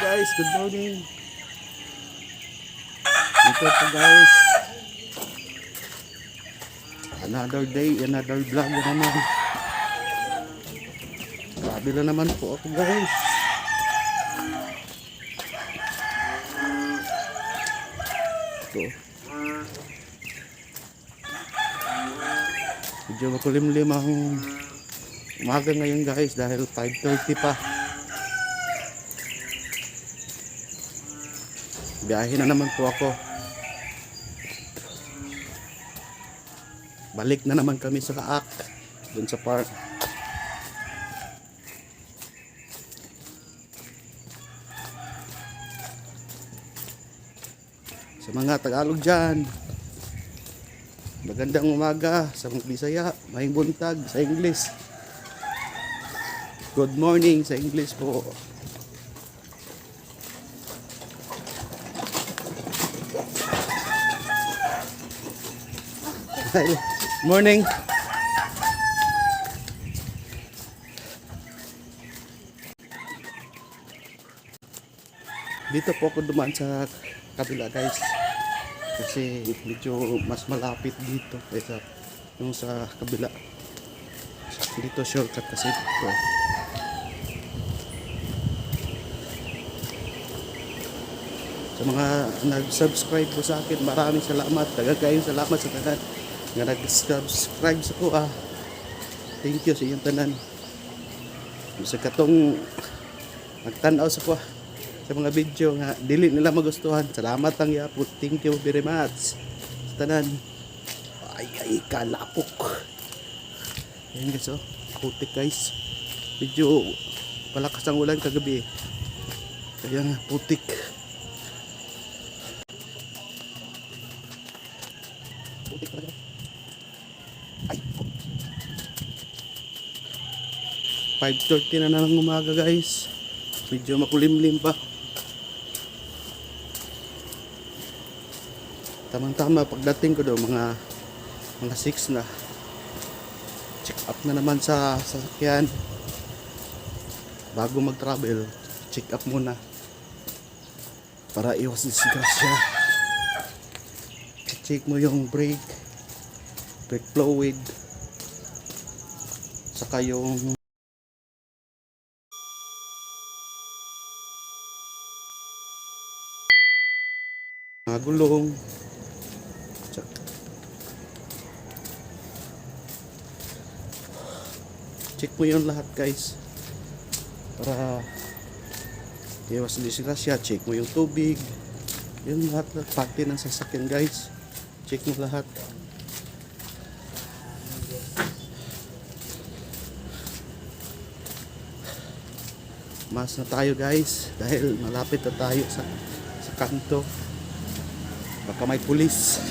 guys, good morning. Dito po guys. Another day, another vlog na naman. Grabe na naman po ako guys. Ito. Medyo makulimlim ang umaga ngayon guys dahil 5:30 pa. Biyahe na naman po ako. Balik na naman kami sa Kaak, dun sa park. Sa mga Tagalog dyan, magandang umaga. Sa mga Bisaya, mahing buntag sa English. Good morning sa English po. Morning. Dito po ako dumaan sa kabila guys. Kasi medyo mas malapit dito kaysa yung sa kabila. Dito shortcut kasi dito. Sa mga nag-subscribe po sa akin, maraming salamat. Kayong salamat sa tanan nga nag-subscribe sa ko. Thank you sa iyong tanan. Sa katong nagtanaw sa ko sa mga video nga dili nila magustuhan. Salamat ang yapot. Thank you very much sa tanan. Ay kalapok. Ayan guys, oh. Putik guys. Medyo palakas ang ulan kagabi. Kaya nga putik. Putik talaga. Ay. 5:30 na ng umaga guys. Medyo makulimlim pa. Tamang-tama pagdating ko daw mga 6 na. Check up na naman sa sasakyan. Bago mag-travel, check up muna para iwas disgrasya. Check mo yung brake fluid, saka yung mga gulong. Check mo yung lahat guys para iwas disgrasya. Check mo yung tubig, yung lahat pati ng sasakyan guys. Check mo lahat. Mas na tayo guys dahil malapit na tayo sa kanto. Baka may pulis.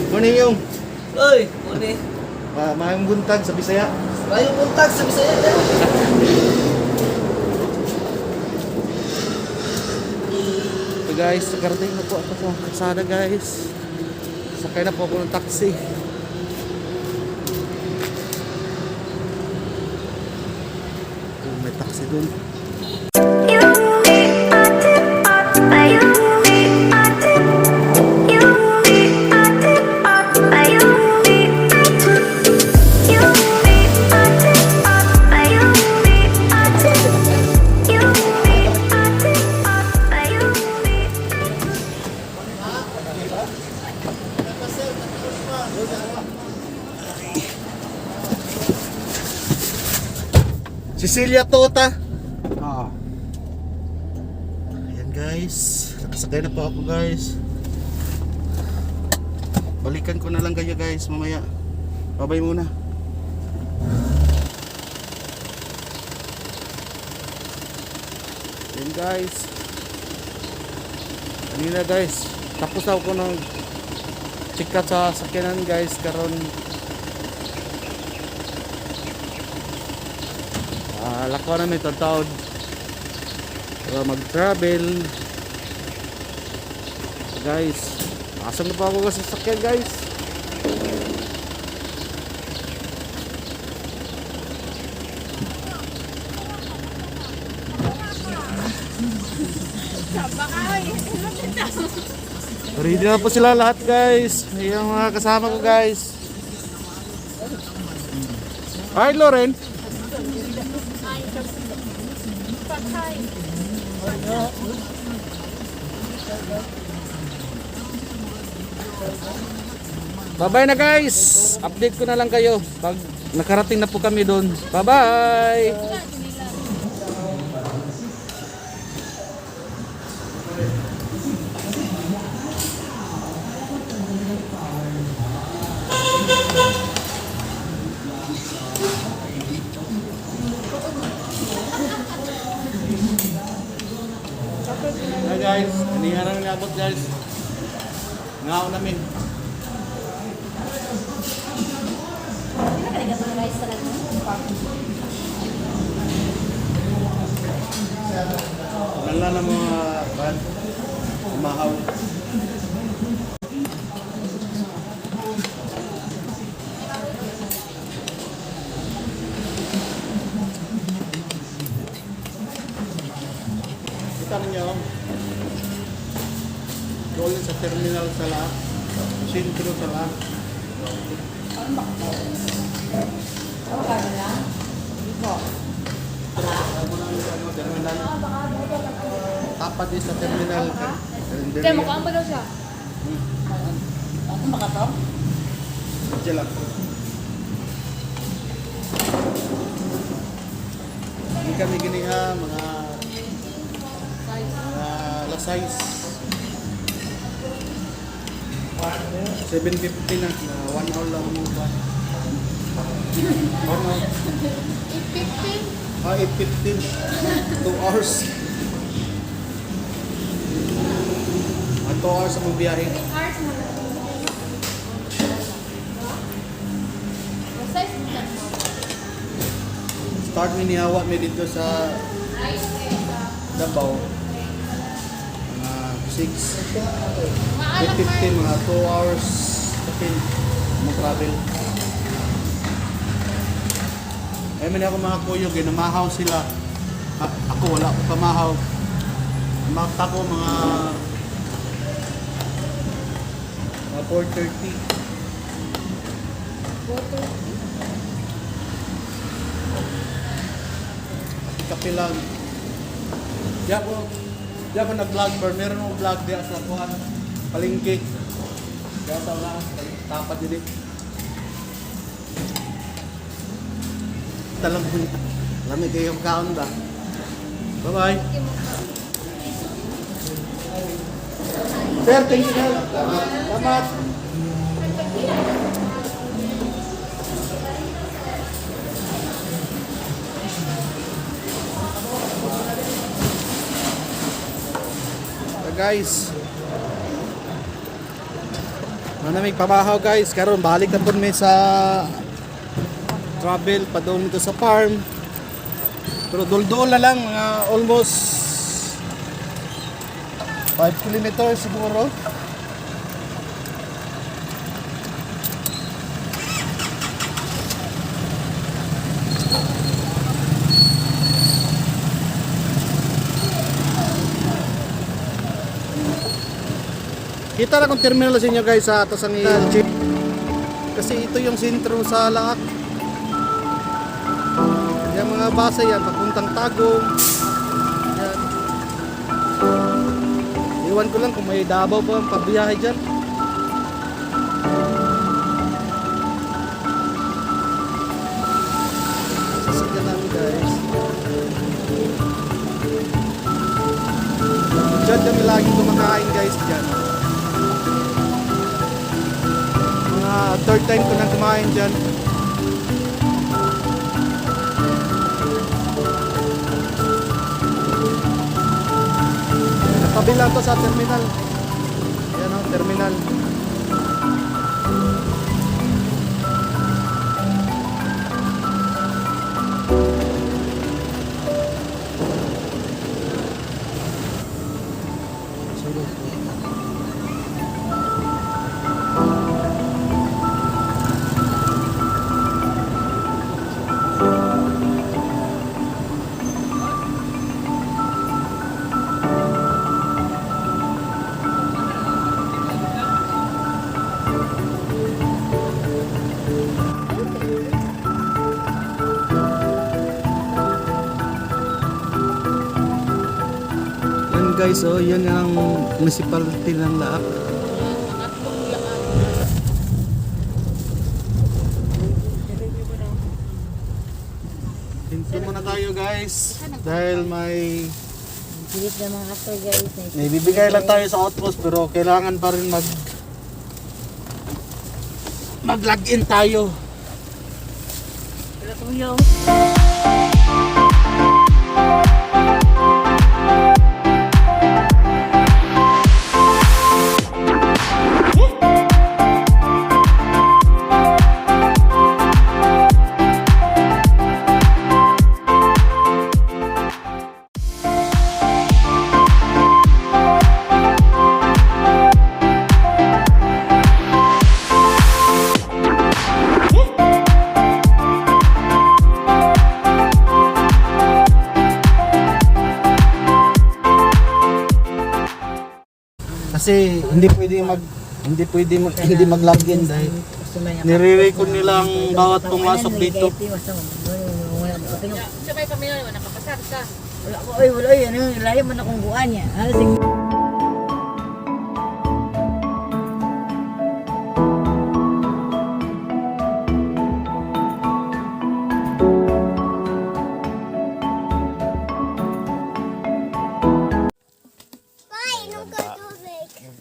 Morning yung. Oy, morning. Mayong buntag sa Bisaya. Mayong buntag sa Bisaya. So guys, nakarating na po ako sa kalsada guys. Sakay na po ako ng taxi. May taxi dun. Cecilia Tota. Ayan guys, nakasakay na po ako guys. Balikan ko na lang kayo guys mamaya. Babay muna. Ayan guys, kanina guys tapos ako ng chikat sa sakyanan guys. Karon lakaw namin itong taon para mag-travel Guys, asam na pa ako sa sasakyan guys. Ready na po sila lahat guys. Yung mga kasama ko guys. Hi Lauren. Bye-bye na guys. Update ko na lang kayo pag nakarating na po kami doon. Bye-bye. Hi guys, inihan na nabot guys. Ngao namin. Wala na mga kan umahaw. Kita niyo doon sa terminal sa lahat, sentro sa lahat. Tapat din sa terminal. Hindi, mukhang ba daw siya? Ako makatam? Diyan lang. Hindi kami giniha, mga alas 6. 7:50 na 1 hour lang mo ba? 1 hour. 8:15? 8:15. 2 hours. 2 hours ang biyahe. 8 hours mo na. Size mo na. Start mi nihawa mi dito sa Davao. Mga 6. Maalam 8:15, mga 2 hours 15 mag-travel. Ay man ako mga kuyo, ginamahaw sila. Ako wala ko pamahaw. Makta ko mga 4:30. Kape lang. Di ako nag-vlog pero meron akong vlog di sa kuhan. Palengke. Kaya sa wala, tapat din eh. Talang po. Lamig kayong kaon ba? Bye-bye. Sir, thank you na. Salamat. Guys, manamig pamahaw guys. Karon balik na po may sa travel pa doon dito sa farm. Pero dul-dul na lang, mga almost 5 kilometers siguro. Kita na kung terminal sa inyo guys sa atas ang jeep. Kasi ito yung sentro sa lahat. Yung mga base yan, papuntang Tagum. Yan. Iwan ko lang kung may Davao pa ang pabiyahe dyan. Sasakyan namin guys. Diyan kami laging kumakain guys dyan. Third time ko nang kumain dyan. Tabi lang to sa terminal. Ayan o, terminal. guys, oh, yan ang municipality ng Laak. Hinto muna tayo guys dahil may Bilis na mga actor guys. bibigay lang tayo sa outpost pero kailangan pa rin mag-login tayo. Pero tuyo. Kasi hindi pwede mag-login dahil nire-record nila ang bawat pumasok dito. Sabay kami naman, nakapasar ka. Wala, ano, layo man akong buwan niya. Sige.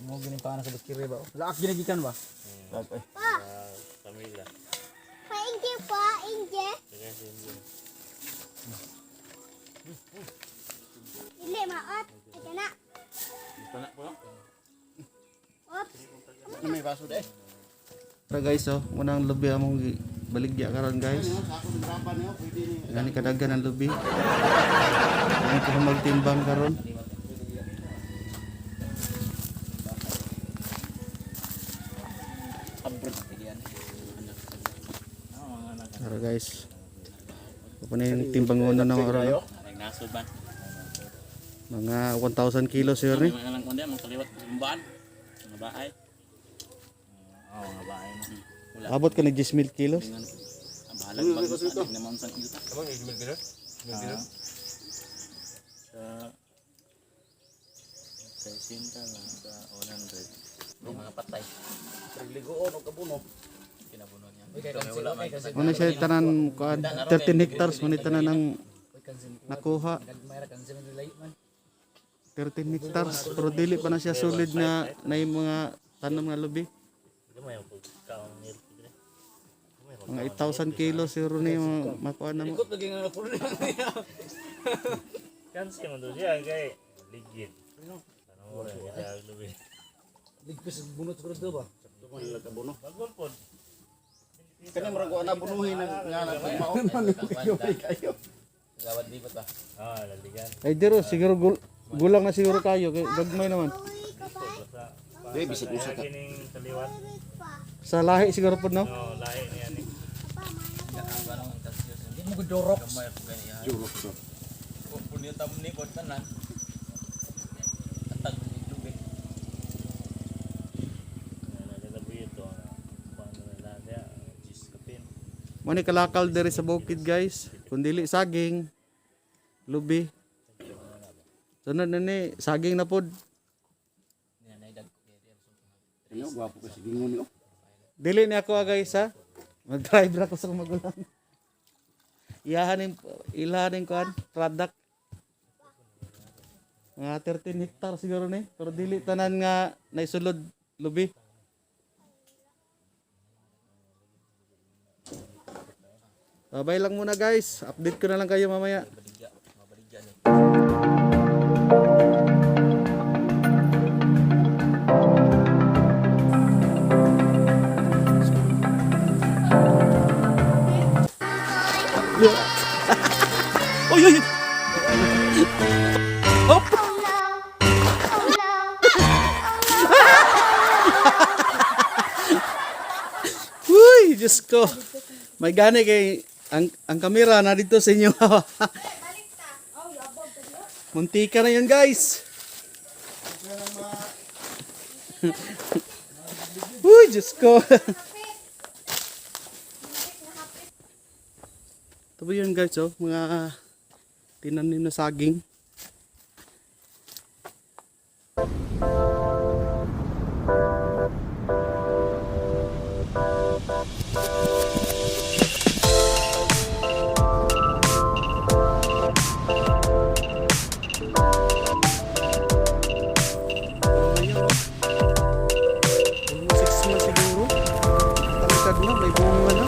Mo gini pa na sa baskire ba? Laak ginagikan ba? Paingge pa, ingge. Dili maot, ika na. Oops. May baso deh. Tara guys, oh, unang lubi among baligya karon guys. Gani kadaghan ang lubi. Ano ko magtimbang karon? Tara guys. Ano na yung timbangonan ng oras? Nasod ba? Mga 1,000 kilos yun eh. Mga lang kundi, mga kaliwat sa bumbaan. Mga bahay. Oo, mga bahay. Wala. Abot ka ng 10,000 kilos. Ang bahalag bago sa adik naman sa kita. Abang 10,000 kilo? 10,000 kilo? Sa 60 lang sa 100. Mga patay. Pagligoon o kabuno. Kinabuno niya. Wala man. Ano siya tanan kuan 13 hectares mo tanan ang nakuha. 13 hectares pero dili pa na siya solid na yung mga tanom nga lubi. Mga 8,000 kilos siguro ni yung makuha na mo. Ikot lagi nga puno niya. Kansi mo doon siya kay ligid. Ano mo siya lubi. Ligpis bunot ko do ba? Sakto man lang kabuno. Bagol pod. Kani murag ana bunuhin nga na maot. Kayo. Gawad di ba? Ah, laligan. Ay diro siguro gulang na siguro kayo kay gagmay naman. Dai bisig usa ka. Kining kaliwat. Sa lahi siguro pod no. No, lahi niya ni. Hindi mo gudorok. Jurok so. Kung puno tam ni pod tanan. Atag ni lubi. Nalalabi ito. Paano na dia? Jis kapin. Mo ni kalakal diri sa bukid guys. Kun dili saging lubi. Sunod na ni saging na pod. Ano gwapo ka sige ngon yo. Dili ni ako guys ha. Mag-drive ra ko sa magulang. Ilahanin ko an product. Mga 13 hectares siguro ni. Pero dili tanan nga naisulod lubi. Babay lang muna guys. Update ko na lang kayo mamaya. Oy, oy, oy. Hop. Uy, Diyos ko. May gani kay ang kamera na dito sa inyo. Muntika na yun guys. Uy, Diyos ko. Ito po yun guys, oh, mga tinanim na saging. Almost 6 months siguro. Tangkad na, may bunga na.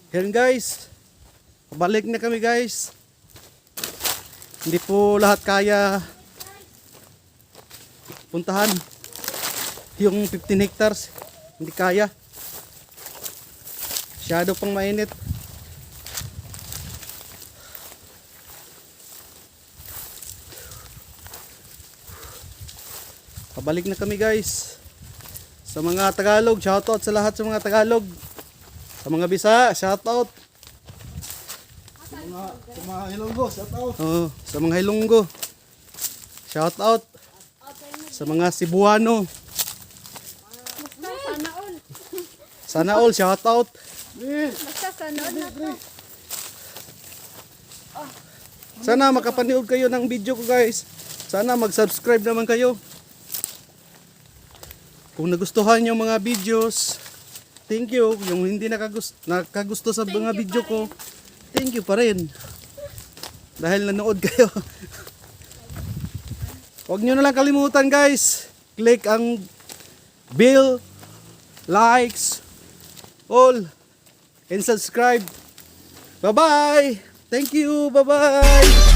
Yan guys, pabalik na kami guys. Hindi po lahat kaya puntahan. Yung 15 hectares, hindi kaya. Masyado pang mainit. Pabalik na kami guys. Sa mga Tagalog, shoutout sa lahat sa mga Tagalog. Sa mga Bisa, shoutout. Sa mga Ilonggo, shout out. Oh, sa mga Ilonggo. Shoutout. Sa mga Cebuano. Sana all shoutout. Sana makapanood kayo ng video ko guys. Sana mag-subscribe naman kayo. Kung nagustuhan yung mga videos, thank you. Yung hindi nakagusto sa mga video ko, thank you pa rin. Dahil nanood kayo. Huwag nyo na lang kalimutan guys. Click ang bell, likes, all, and subscribe. Bye-bye. Thank you. Bye-bye.